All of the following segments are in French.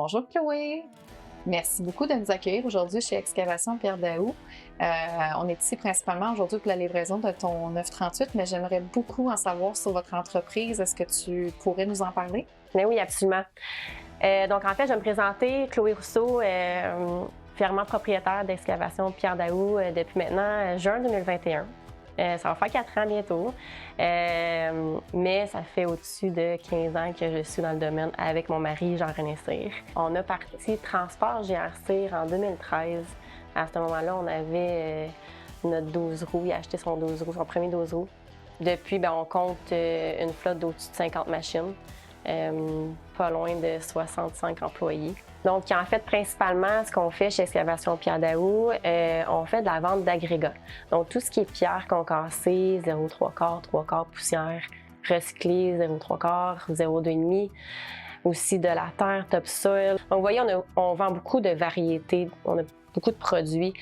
Bonjour Chloé! Merci beaucoup de nous accueillir aujourd'hui chez Excavation Pierre Daou. On est ici principalement aujourd'hui pour la livraison de ton 938, mais j'aimerais beaucoup en savoir sur votre entreprise. Est-ce que tu pourrais nous en parler? Mais oui, absolument. Donc, en fait, je vais me présenter, Chloé Rousseau, fièrement propriétaire d'Excavation Pierre Daou depuis maintenant juin 2021. Ça va faire 4 ans bientôt, mais ça fait au-dessus de 15 ans que je suis dans le domaine avec mon mari Jean-René Cyr. On a parti Transport GR Cyr en 2013. À ce moment-là, on avait notre 12 roues. Il a acheté son 12 roues, son premier 12 roues. Depuis, on compte une flotte d'au-dessus de 50 machines. Pas loin de 65 employés. Donc, en fait, principalement, ce qu'on fait chez Excavation Pierre Daou, on fait de la vente d'agrégats. Donc, tout ce qui est pierre concassée, 0,3 quarts, 3 quarts poussière, recyclé, 0,3 quarts, 0,2,5. Aussi de la terre, topsoil. Donc, vous voyez, on vend beaucoup de variétés, on a beaucoup de produits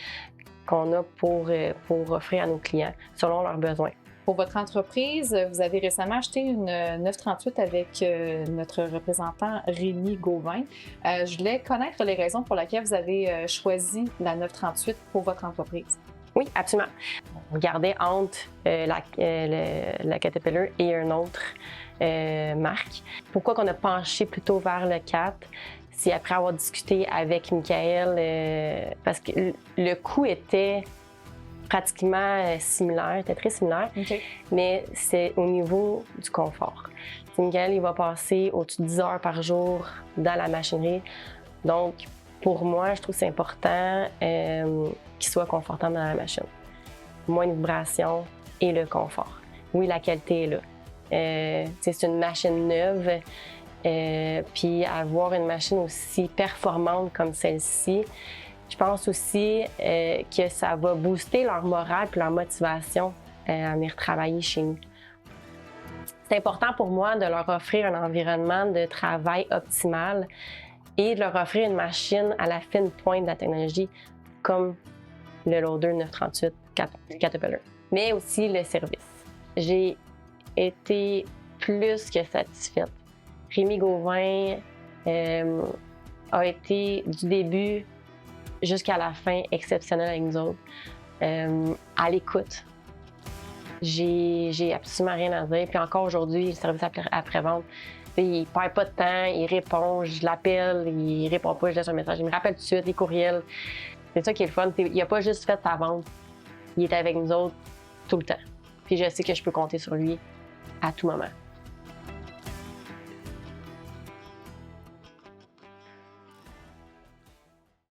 qu'on a pour offrir à nos clients selon leurs besoins. Pour votre entreprise, vous avez récemment acheté une 938 avec notre représentant Rémi Gauvin. Je voulais connaître les raisons pour lesquelles vous avez choisi la 938 pour votre entreprise. Oui, absolument. On regardait entre la Caterpillar et une autre marque. Pourquoi qu'on a penché plutôt vers le 4? C'est après avoir discuté avec Michael, parce que le coût était pratiquement similaire, était très similaire, Okay. mais c'est au niveau du confort. Michael, il va passer au-dessus de 10 heures par jour dans la machinerie. Donc, pour moi, je trouve que c'est important qu'il soit confortable dans la machine. Moins de vibrations et le confort. Oui, la qualité est là. C'est une machine neuve, puis avoir une machine aussi performante comme celle-ci, je pense aussi que ça va booster leur morale et leur motivation à venir travailler chez nous. C'est important pour moi de leur offrir un environnement de travail optimal et de leur offrir une machine à la fine pointe de la technologie comme le Loader 938 Caterpillar, mais aussi le service. J'ai été plus que satisfaite. Rémi Gauvin a été du début jusqu'à la fin exceptionnel avec nous autres, à l'écoute. J'ai absolument rien à dire. Puis encore aujourd'hui, le service après-vente, il perd pas de temps, il répond, je l'appelle, il répond pas, je laisse un message, il me rappelle tout de suite, les courriels. C'est ça qui est le fun. Il a pas juste fait sa vente, il est avec nous autres tout le temps. Puis je sais que je peux compter sur lui à tout moment.